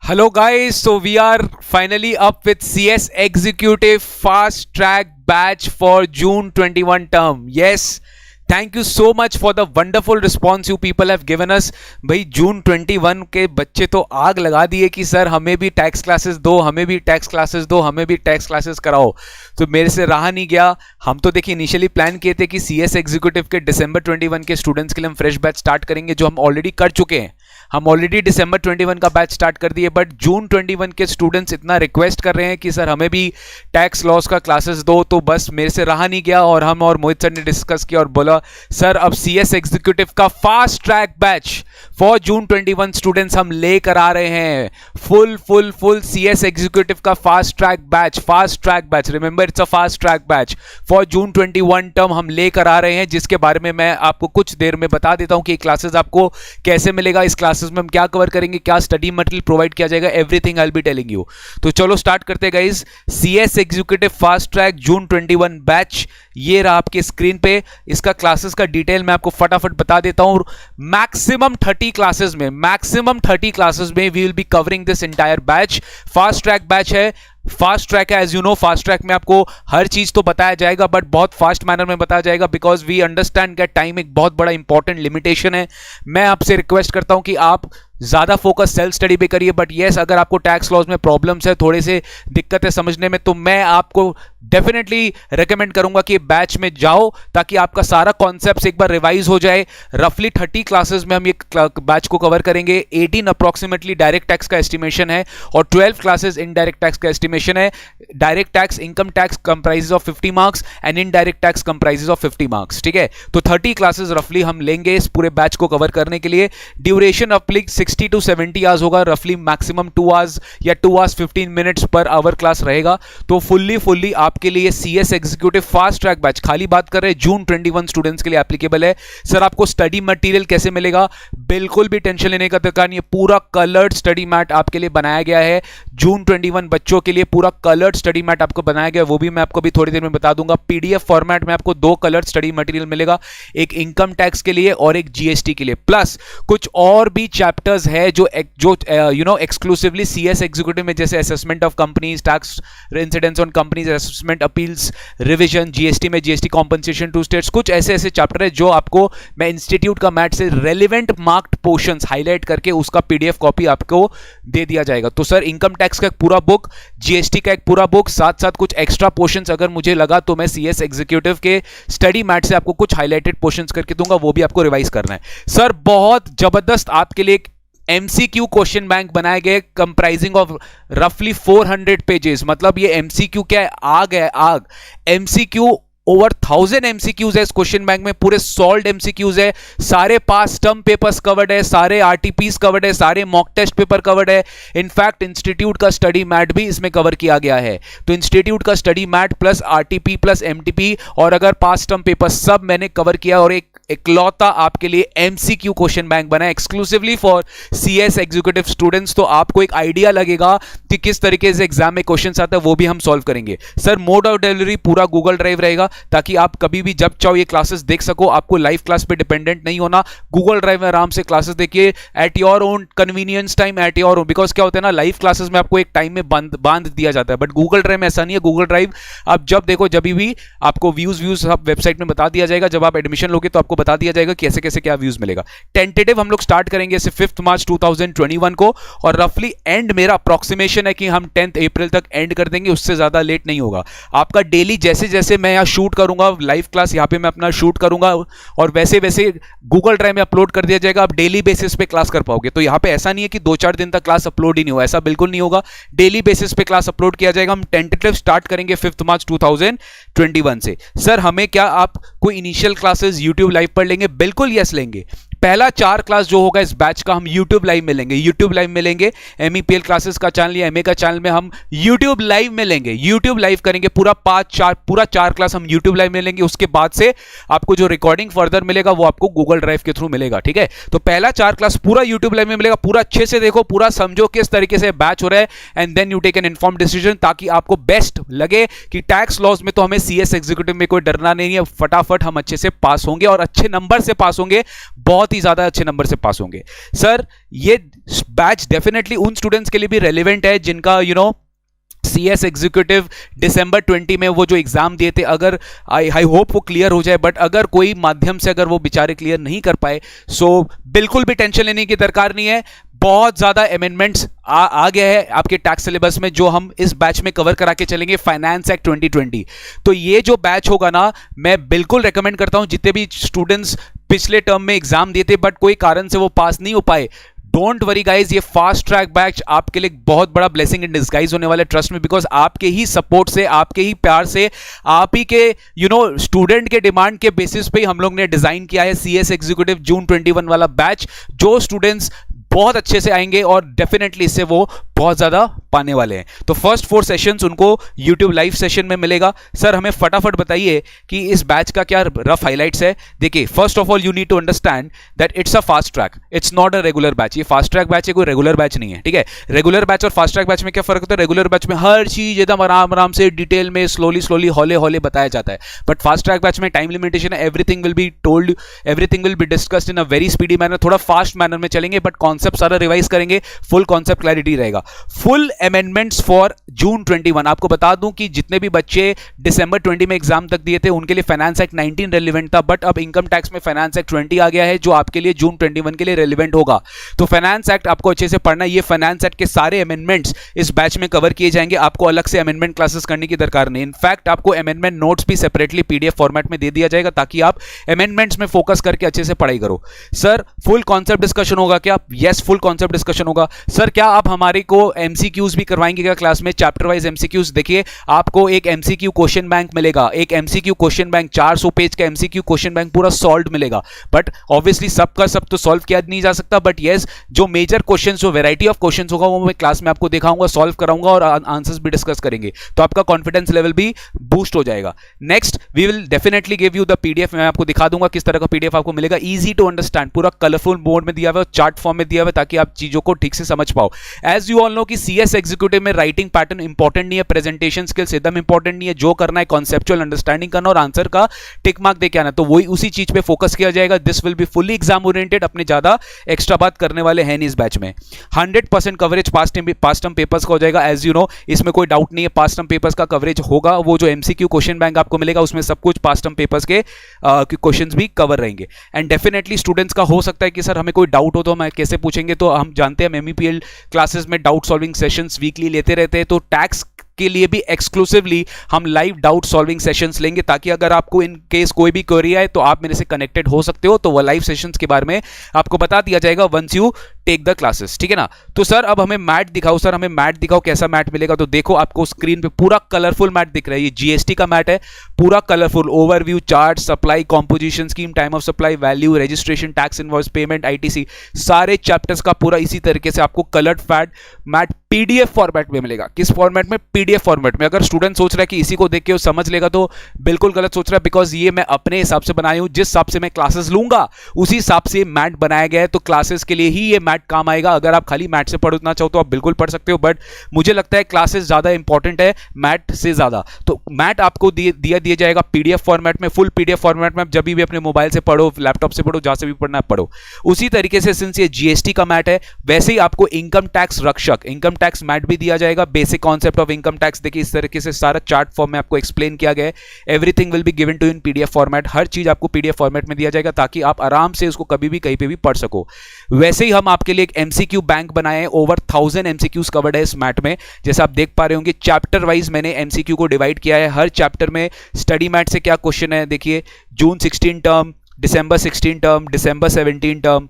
Hello guys, so we are finally up with CS Executive Fast Track Batch for June 21 term. Yes, thank you so much for the wonderful response you people have given us. भाई जून 21 के बच्चे तो आग लगा दिए कि sir हमें भी टैक्स क्लासेस दो, हमें भी टैक्स क्लासेस दो, हमें भी टैक्स क्लासेस कराओ. तो मेरे से रहा नहीं गया. हम तो देखिए इनिशियली प्लान किए थे कि CS एग्जीक्यूटिव के दिसंबर 21 के स्टूडेंट्स के लिए हम फ्रेश बैच स्टार्ट करेंगे, जो हम ऑलरेडी कर चुके हैं. हम ऑलरेडी दिसंबर 21 का बैच स्टार्ट कर दिए, बट जून 21 के स्टूडेंट्स इतना रिक्वेस्ट कर रहे हैं कि सर हमें भी टैक्स लॉस का क्लासेस दो. तो बस मेरे से रहा नहीं गया और हम और मोहित सर ने डिस्कस किया और बोला सर अब CS एग्जीक्यूटिव का fast track batch for June 21 students हम लेकर आ रहे हैं. फुल CS एग्जीक्यूटिव का fast track batch, remember it's a fast track batch for June 21 term हम लेकर आ रहे हैं, जिसके बारे में मैं आपको कुछ देर में बता देता हूं कि क्लासेस आपको कैसे मिलेगा, इस क्लासेस में हम क्या कवर करेंगे, क्या स्टडी मटेरियल प्रोवाइड किया जाएगा, everything I will be telling you. तो चलो स्टार्ट करते हैं guys. CS executive fast track June 21 batch ये रहा आपके स्क्रीन पे. इसका क्लासेस का डिटेल मैं आपको फटाफट बता देता हूं. मैक्सिमम 30 क्लासेस में we will be covering this entire batch. Fast track batch है, फास्ट ट्रैक है. As you know fast track में आपको हर चीज तो बताया जाएगा, बट बहुत फास्ट मैनर में बताया जाएगा, because we understand that time एक बहुत बड़ा इंपॉर्टेंट लिमिटेशन है. मैं आपसे रिक्वेस्ट करता हूं कि आप ज्यादा फोकस सेल्फ स्टडी पे करिए, बट यस अगर आपको टैक्स लॉज में प्रॉब्लम्स है, थोड़े से दिक्कत है समझने में, तो मैं आपको डेफिनेटली रेकमेंड करूंगा कि बैच में जाओ ताकि आपका सारा कॉन्सेप्ट एक बार रिवाइज हो जाए. रफली 30 क्लासेस में हम ये बैच को कवर करेंगे. 18 अप्रोक्सीमेटली डायरेक्ट टैक्स का एस्टिमेशन है और 12 क्लासेस इनडायरेक्ट टैक्स का एस्टिमेशन है. Direct tax income tax comprises of 50 marks and indirect tax comprises of 50 marks. ठीक है, तो 30 क्लासेस रफली हम लेंगे इस पूरे बैच को कवर करने के लिए. ड्यूरेशन रफली 60 to 70 आवर्स होगा, रफली मैक्सिमम 2 आवर्स या 2 hours 15 minutes per hour class रहेगा. तो फुल्ली आपके लिए CS executive fast track batch, खाली बात कर रहे हैं जून 21 स्टूडेंट्स के लिए एप्लीकेबल है. सर आपको स्टडी मटेरियल कैसे मिलेगा, बिल्कुल भी टेंशन लेने का दरकार नहीं है. पूरा कलर्ड स्टडी मैट आपके लिए बनाया गया है. जून 21 बच्चों के लिए पूरा कलर्ड स्टडी मैट आपको बनाया गया है, वो भी मैं आपको भी थोड़ी देर में बता दूंगा. PDF फॉर्मेट में आपको 2 कलर्ड स्टडी मटेरियल मिलेगा, एक इनकम टैक्स के लिए और एक GST के लिए. प्लस कुछ और भी चैप्टर्स है जो you know exclusively CS executive में, जैसे assessment of companies, tax incidents on companies, assessment appeals, revision, GST में GST कॉम्पनसेशन टू स्टेट्स, कुछ ऐसे चैप्टर है जो आपको मैं इंस्टीट्यूट का मैट से रेलिवेंट मार्क्ड पोर्शंस हाईलाइट करके उसका PDF कॉपी आपको दे दिया जाएगा. तो सर इनकम टैक्स का एक पूरा बुक, GST का एक पूरा बुक, साथ साथ कुछ एक्स्ट्रा पोर्शंस अगर मुझे लगा तो मैं CS एग्जीक्यूटिव के स्टडी मैट से आपको कुछ हाईलाइटेड पोर्शंस करके दूंगा, वो भी आपको रिवाइज करना है. सर बहुत जबरदस्त आपके लिए MCQ क्वेश्चन बैंक बनाए गए कंप्राइजिंग ऑफ रफली 400 पेजेस. मतलब ये MCQ क्या है, आग है आग. MCQ ओवर 1000 MCQs है इस क्वेश्चन बैंक में, पूरे सॉल्व्ड MCQs है. सारे पास टर्म पेपर्स कवर्ड है, सारे RTPs कवर्ड है, सारे मॉक टेस्ट पेपर कवर्ड है. इनफैक्ट इंस्टीट्यूट का स्टडी मैट भी इसमें कवर किया गया है. तो इंस्टीट्यूट का study mat plus RTP plus MTP और अगर पास टर्म पेपर सब मैंने कवर किया और एक इकलौता आपके लिए MCQ क्वेश्चन बैंक बना है exclusively for CS executive students. तो आपको एक आइडिया लगेगा कि किस तरीके से एग्जाम में क्वेश्चंस आता है, वो भी हम सॉल्व करेंगे. सर मोड ऑफ डिलीवरी पूरा गूगल ड्राइव रहेगा ताकि आप कभी भी जब चाहो ये क्लासेस देख सको. आपको लाइव क्लास पे डिपेंडेंट नहीं होना. गूगल ड्राइव में आराम से क्लासेस देखिए at your own convenience time, at your own. Because क्या होता है ना, लाइव क्लासेस में आपको एक टाइम में बांध दिया जाता है, बट गूगल ड्राइव में ऐसा नहीं है. गूगल ड्राइव आप जब देखो जब भी आपको व्यूज सब वेबसाइट में बता दिया जाएगा. जब आप एडमिशन लोगे तो आपको बता दिया जाएगा कैसे कैसे क्या व्यूज मिलेगा. टेंटेटिव हम लोग स्टार्ट करेंगे 5 मार्च 2021 को और रफली एंड मेरा अप्रोक्सीमेशन है कि हम 10 अप्रैल तक एंड कर देंगे, उससे ज्यादा लेट नहीं होगा. आपका डेली जैसे जैसे मैं यहाँ शूट करूंगा लाइव क्लास, यहाँ पे मैं अपना शूट करूंगा और वैसे वैसे गूगल ड्राइव में अपलोड कर दिया जाएगा. आप डेली बेसिस पे क्लास कर पाओगे. तो यहाँ पे ऐसा नहीं है कि 2-4 दिन तक क्लास अपलोड ही नहीं होगा, ऐसा बिल्कुल नहीं होगा. डेली बेसिस पे क्लास अपलोड किया जाएगा. हम टेंटेटिव स्टार्ट करेंगे 5 मार्च 2021 से. सर हमें क्या आप कोई इनिशियल क्लासेस यूट्यूब लाइव पर लेंगे? बिल्कुल यस लेंगे. पहला 4 क्लास जो होगा इस बैच का हम YouTube लाइव में लेंगे. YouTube लाइव में लेंगे. MEPL क्लासेस का चैनल या MA का चैनल में हम YouTube लाइव में लेंगे. YouTube लाइव करेंगे पूरा 4 क्लास हम YouTube लाइव में लेंगे. उसके बाद से आपको जो रिकॉर्डिंग फर्दर मिलेगा वो आपको गूगल ड्राइव के थ्रू मिलेगा. ठीक है, तो पहला 4 क्लास पूरा YouTube लाइव में मिलेगा. पूरा अच्छे से देखो, पूरा समझो किस तरीके से बैच हो रहा है and then you take an informed decision, ताकि आपको बेस्ट लगे कि टैक्स लॉस में तो हमें CS एग्जीक्यूटिव में कोई डरना नहीं है. फटाफट हम अच्छे से पास होंगे और अच्छे नंबर से पास होंगे. बहुत बहुत ही ज्यादा अच्छे नंबर से पास होंगे। सर ये बैच डेफिनेटली उन स्टूडेंट्स के लिए भी रेलिवेंट है जिनका CS एग्जीक्यूटिव दिसंबर 20 में वो जो एग्जाम दिए थे, अगर आई होप वो क्लियर हो जाए, बट अगर कोई माध्यम से अगर वो बेचारे क्लियर नहीं कर पाए, सो बिल्कुल भी टेंशन लेने की दरकार नहीं है। बहुत ज्यादा अमेंडमेंट्स आ गया है आपके टैक्स सिलेबस में जो हम इस बैच में कवर करा के चलेंगे, फाइनेंस एक्ट 2020। तो ये जो बैच होगा ना, मैं बिल्कुल रेकमेंड करता हूं जितने भी स्टूडेंट्स पिछले टर्म में एग्जाम दिए थे बट कोई कारण से वो पास नहीं हो पाए, डोंट वरी गाइज, ये फास्ट ट्रैक बैच आपके लिए बहुत बड़ा ब्लेसिंग इन डिस्गाइज होने वाला है, ट्रस्ट में, बिकॉज आपके ही सपोर्ट से, आपके ही प्यार से, आप ही के स्टूडेंट के डिमांड के बेसिस पे ही हम लोग ने डिजाइन किया है CS एग्जीक्यूटिव जून 21 वाला बैच, जो स्टूडेंट्स बहुत अच्छे से आएंगे और डेफिनेटली इससे वो बहुत ज्यादा पाने वाले हैं। तो फर्स्ट 4 सेशंस उनको YouTube लाइव सेशन में मिलेगा। सर हमें फटाफट बताइए कि इस बैच का क्या रफ हाइलाइट्स है। देखिए, first of all you need to understand that it's a fast track, it's not a regular batch. ये फास्ट ट्रैक बैच है, कोई रेगुलर बैच नहीं है, ठीक है। रेगुलर बैच और फास्ट ट्रैक बैच में क्या फर्क होता है? रेगुलर बैच में हर चीज एकदम आराम आराम से डिटेल में स्लोली हौले हौले बताया जाता है, बट फास्ट ट्रैक बैच में टाइम लिमिटेशन है, everything will be told, everything will be discussed in a very speedy manner, थोड़ा फास्ट मैनर में चलेंगे बट कॉन्सेप्ट सारा रिवाइज करेंगे, फुल कॉन्सेप्ट क्लैरिटी रहेगा। फुल अमेंडमेंट्स फॉर जून 21। आपको बता दूं कि जितने भी बच्चे दिसंबर 20 में एग्जाम तक दिए थे उनके लिए फाइनेंस एक्ट 19 रेलिवेंट था, बट अब इनकम टैक्स में फाइनेंस एक्ट 20 आ गया है जो आपके लिए जून 21 के लिए रेलिवेंट होगा। तो फाइनेंस एक्ट आपको अच्छे से पढ़ना है। ये फाइनेंस एक्ट के सारे अमेंडमेंट्स इस बैच में कवर किए जाएंगे, आपको अलग से अमेंडमेंट क्लासेस करने की दरकार नहीं। इनफैक्ट आपको अमेंडमेंट नोट्स भी सेपरेटली PDF फॉर्मेट में दे दिया जाएगा ताकि आप अमेंडमेंट्स में फोकस करके अच्छे से पढ़ाई करो। सर फुल कॉन्सेप्ट डिस्कशन होगा क्या? यस, फुल कॉन्सेप्ट डिस्कशन होगा। सर क्या आप हमारे को MCQs भी करवाएंगे क्या क्लास में? Chapter wise MCQs। देखिए, आपको एक MCQ क्वेश्चन बैंक मिलेगा, एक MCQ क्वेश्चन बैंक 400 पेज का MCQ क्वेश्चन बैंक पूरा सॉल्व मिलेगा, बट ऑब्वियसली सबका सब तो सॉल्व किया नहीं जा सकता, बट यस जो मेजर क्वेश्चन, जो वेराइटी ऑफ क्वेश्चन होगा वो मैं क्लास में आपको दिखाऊंगा, सॉल्व कराऊंगा और आंसर्स भी डिस्कस करेंगे, तो आपका कॉन्फिडेंस लेवल भी बूस्ट हो जाएगा। Next we will definitely give you the PDF। मैं आपको दिखा दूंगा किस तरह का PDF आपको मिलेगा, इजी टू अंडरस्टैंड, पूरा कलरफुल बोर्ड में दिया हुआ है, चार्ट फॉर्म में दिया हुआ है ताकि आप चीजों को ठीक से समझ पाओ। एज यू ऑल नो कि CS एग्जीक्यूटिव में राइटिंग पैटर्न इंपॉर्टेंट नहीं है, प्रेजेंटेशन स्किल्स एकदम इंपॉर्टेंट नहीं है, जो करना है कॉन्सेप्चुअल अंडरस्टैंडिंग करना और आंसर का टिक मार्क देके आना, तो वही उसी चीज पे फोकस किया जाएगा। This will be fully exam oriented, अपने ज्यादा एक्स्ट्रा बात करने वाले हैं नहीं इस बैच में। 100% कवरेज पास्ट टर्म पेपर्स का हो जाएगा। एज यू नो, इसमें कोई डाउट नहीं है, पास्ट टर्म पेपर्स का कवरेज होगा। वो जो MCQ क्वेश्चन बैंक आपको मिलेगा उसमें सब कुछ पास्ट टर्म पेपर्स के क्वेश्चंस भी कवर रहेंगे। एंड डेफिनेटली स्टूडेंट्स का हो सकता है कि सर हमें कोई डाउट हो तो हम कैसे पूछेंगे, तो हम जानते हैं हम MEPL क्लासेस में डाउट सॉल्विंग सेशंस वीकली लेते रहते हैं, तो टैक्स के लिए भी एक्सक्लूसिवली हम लाइव डाउट सॉल्विंग सेशंस लेंगे ताकि अगर आपको इन केस कोई भी क्वेरी आए तो आप मेरे से कनेक्टेड हो सकते हो, तो वो लाइव सेशंस के बारे में आपको बता दिया जाएगा once you take the classes, ठीक है ना। तो सर अब हमें मैट दिखाओ, सर हमें मैट दिखाओ, कैसा मैट मिलेगा? तो देखो आपको स्क्रीन पे पूरा कलरफुल मैट दिख रहा है, ये GST का मैट है, पूरा colourful, overview, chart, supply, composition scheme, time of supply, value, registration, tax invoice, payment, ITC, सारे चैप्टर्स का पूरा इसी तरीके से आपको कलर्ड मैट PDF फॉर्मेट में मिलेगा। किस फॉर्मेट में? PDF फॉर्मेट में। अगर स्टूडेंट सोच रहा है कि इसी को देख के वो समझ लेगा तो बिल्कुल गलत सोच रहा है, बिकॉज ये मैं अपने हिसाब से बनाई हूं, जिस हिसाब से मैं क्लासेस लूंगा उसी हिसाब से मैट बनाया गया है, तो क्लासेस के लिए ही ये मैट काम आएगा। अगर आप खाली मैट से पढ़ना चाहो तो आप बिल्कुल पढ़ सकते हो, बट मुझे लगता है क्लासेस ज्यादा इंपॉर्टेंट है मैट से ज्यादा, तो मैट आपको दिया जाएगा PDF फॉर्मेट में, फुल PDF फॉर्मेट में। जब भी अपने मोबाइल से पढ़ो, लैपटॉप से पढ़ो, जहां से भी पढ़ना है पढ़ो। उसी तरीके से सिंस ये GST का मैट है, वैसे ही आपको इनकम टैक्स रक्षक, इनकम टैक्स मैट भी दिया जाएगा। Basic concept of income tax देखिए इस तरीके से सारा चार्ट फॉर्म में आपको एक्सप्लेन किया गया है। Everything will be given to in PDF format, हर चीज आपको PDF फॉर्मेट में दिया जाएगा ताकि आप आराम से उसको कभी भी कहीं पे भी पढ़ सको। वैसे ही हम आपके लिए एक MCQ बैंक बनाए हैं, ओवर 1000 MCQs कवर्ड है इस मैट में। जैसे आप देख पा रहे होंगे चैप्टर वाइज मैंने MCQ को डिवाइड किया है, हर चैप्टर में स्टडी मैट से क्या क्वेश्चन है देखिए, जून 16 टर्म, दिसंबर 16 टर्म, दिसंबर 17 टर्म,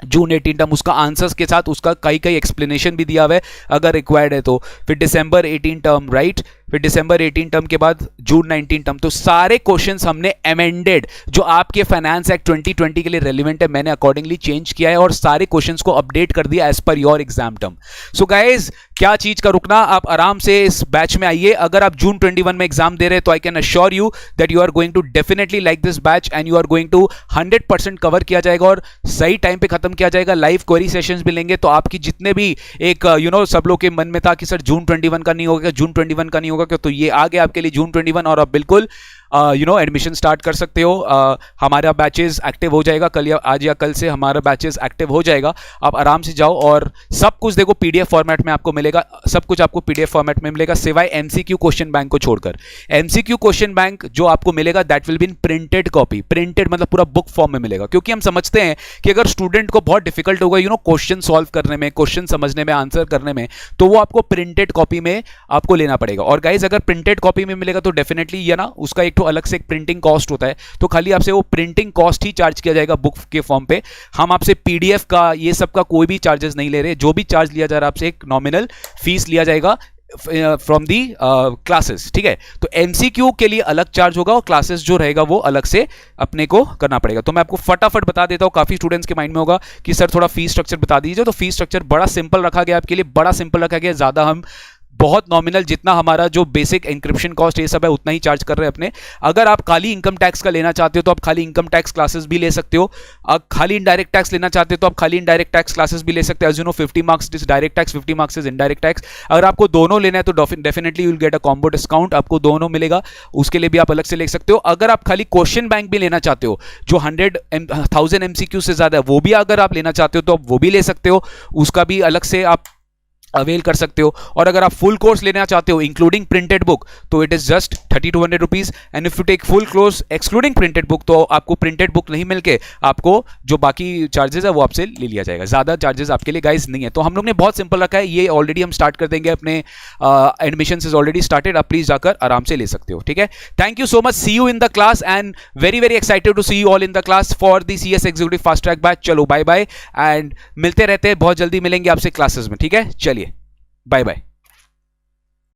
जून 18 टर्म, उसका आंसर्स के साथ उसका कई एक्सप्लेनेशन भी दिया हुआ है अगर रिक्वायर्ड है तो। फिर दिसंबर 18 टर्म, राइट, फिर दिसंबर 18 टर्म के बाद जून 19 टर्म, तो सारे क्वेश्चंस हमने अमेंडेड जो आपके फाइनेंस एक्ट 2020 के लिए रेलिवेंट है मैंने अकॉर्डिंगली चेंज किया है और सारे क्वेश्चंस को अपडेट कर दिया as per your exam term. So guys क्या चीज का रुकना, आप आराम से इस बैच में आइए। अगर आप जून 21 में एग्जाम दे रहे हैं तो I can assure you that you are going to definitely like this batch and you are going to 100% cover किया जाएगा और सही टाइम पे खत्म किया जाएगा। लाइव क्वेरी सेशंस भी लेंगे, तो आपकी जितने भी एक सब लोग के मन में था कि सर जून 21 का नहीं होगा, जून 21 का नहीं होगा, तो ये आ गया आपके लिए जून 21 और अब बिल्कुल एडमिशन स्टार्ट कर सकते हो। हमारा बैचेस एक्टिव हो जाएगा कल या आज या कल से हमारा बैचेस एक्टिव हो जाएगा। आप आराम से जाओ और सब कुछ देखो पीडीएफ फॉर्मेट में आपको मिलेगा, सब कुछ आपको पीडीएफ फॉर्मेट में मिलेगा सिवाय एमसीक्यू क्वेश्चन बैंक को छोड़कर। एमसीक्यू क्वेश्चन बैंक जो आपको मिलेगा that will be in printed copy, printed मतलब पूरा बुक फॉर्म में मिलेगा, क्योंकि हम समझते हैं कि अगर स्टूडेंट को बहुत डिफिकल्ट होगा क्वेश्चन सॉल्व करने में, क्वेश्चन समझने में, आंसर करने में, तो वो आपको प्रिंटेड कॉपी में आपको लेना पड़ेगा। और गाइज अगर प्रिंटेड कॉपी में मिलेगा तो डेफिनेटली ये ना उसका एक तो अलग से एक प्रिंटिंग कॉस्ट होता है, तो खाली आपसे वो प्रिंटिंग कॉस्ट ही चार्ज किया जाएगा बुक के फॉर्म पे। हम आपसे पीडीएफ का ये सब का कोई भी चार्जेस नहीं ले रहे, जो भी चार्ज लिया जा रहा है आपसे एक नॉमिनल फीस लिया जाएगा फ्रॉम दी क्लासेस, ठीक है। तो एमसीक्यू के लिए अलग चार्ज होगा और क्लासेस जो रहेगा वो अलग से अपने को करना पड़ेगा। तो मैं आपको फटाफट बता देता हूं, काफी स्टूडेंट्स के माइंड में होगा कि सर थोड़ा फीस स्ट्रक्चर बता दीजिए। तो फीस स्ट्रक्चर बड़ा सिंपल रखा गया आपके लिए, बड़ा सिंपल रखा गया, ज्यादा हम बहुत नॉमिनल जितना हमारा जो बेसिक इंक्रिप्शन कॉस्ट ये सब है उतना ही चार्ज कर रहे हैं अपने। अगर आप खाली इनकम टैक्स का लेना चाहते हो तो आप खाली इनकम टैक्स क्लासेस भी ले सकते हो, खाली इनडायरेक्ट टैक्स लेना चाहते हो तो आप खाली इनडायरेक्ट टैक्स क्लासेस भी ले सकते हो। As you know 50 marks is direct tax, 50 marks is indirect tax. अगर आपको दोनों लेना है तो definitely you will get a combo discount, आपको दोनों मिलेगा, उसके लिए भी आप अलग से ले सकते हो। अगर आप खाली क्वेश्चन बैंक भी लेना चाहते हो जो 100,000 एमसीक्यू से ज्यादा है वो भी अगर आप लेना चाहते हो तो आप वो भी ले सकते हो, उसका भी अलग से आप अवेल कर सकते हो। और अगर आप फुल कोर्स लेना चाहते हो इंक्लूडिंग प्रिंटेड बुक तो it is just 3200 rupees. And if you take full course excluding printed book तो आपको प्रिंटेड बुक नहीं मिलके आपको जो बाकी चार्जेस है वो आपसे ले लिया जाएगा, ज्यादा चार्जेस आपके लिए गाइस नहीं है। तो हम लोग ने बहुत सिंपल रखा है, ये ऑलरेडी हम स्टार्ट कर देंगे, अपने एडमिशन इज ऑलरेडी स्टार्टेड, आप प्लीज जाकर आराम से ले सकते हो, ठीक है। Thank you so much, see you in the class and very very excited to see you all in the class for the CS executive fast track batch. चलो बाय बाय एंड मिलते रहते हैं, बहुत जल्दी मिलेंगे आपसे क्लासेस में, ठीक है। चलिए बाय बाय।